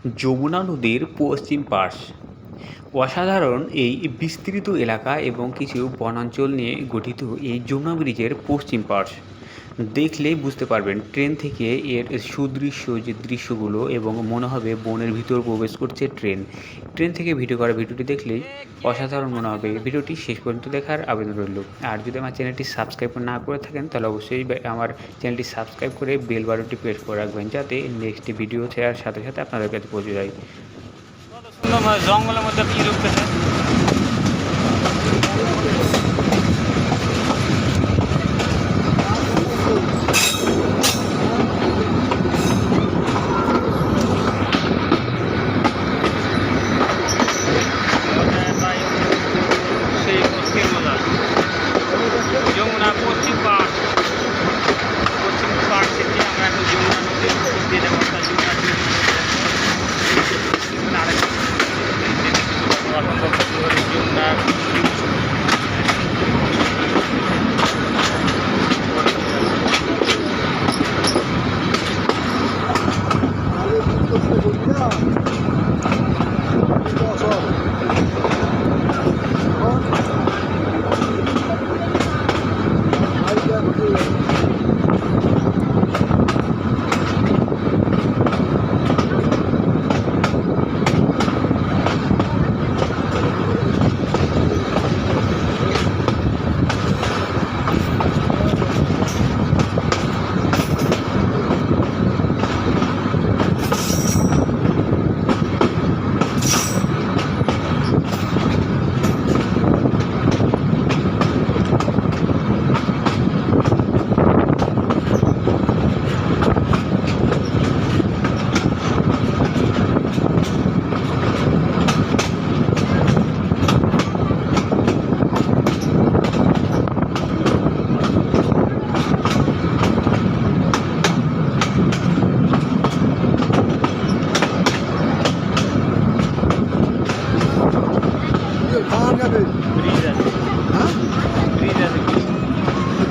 যমুনা নদীর পশ্চিম পাশ। অসাধারণ এই বিস্তৃত এলাকা এবং কিছু বনাঞ্চল নিয়ে গঠিত এই যমুনা ব্রিজের পশ্চিম পাশ দেখলেই বুঝতে পারবেন ট্রেন থেকে এর সুদৃশ্য যে দৃশ্যগুলো এবং মনে হবে বনের ভিতর প্রবেশ করছে ট্রেন। ট্রেন থেকে ভিডিওটি দেখলেই অসাধারণ মনে হবে। ভিডিওটি শেষ পর্যন্ত দেখার আবেদন রইল। আর যদি আমার চ্যানেলটি সাবস্ক্রাইব না করে থাকেন তাহলে অবশ্যই আমার চ্যানেলটি সাবস্ক্রাইব করে বেল বাটনটি প্রেস করে রাখবেন, যাতে নেক্সট ভিডিও ছেড়ার সাথে সাথে আপনাদের কাছে পৌঁছে যায়। জঙ্গলের মধ্যে কি ঢুকতেছে। যমুনা পশ্চিম পাশ থেকে আমরা এখন যমুনা নদীর উপর দিয়ে যাবো। যমুনা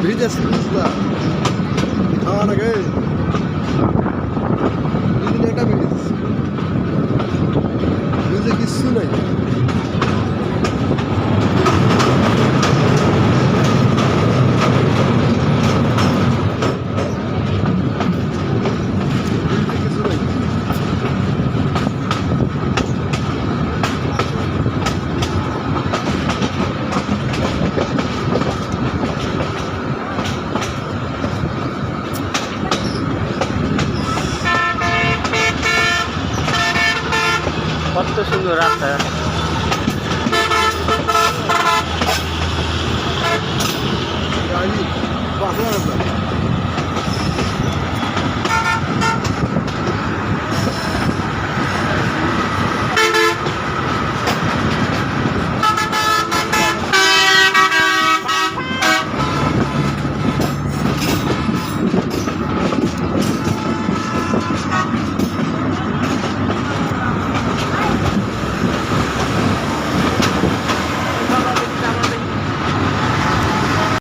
ব্রিজ আছে খাওয়া লাগে একটা ব্রিজে কিচ্ছু নাই। কত সুন্দর রাস্তা। বাস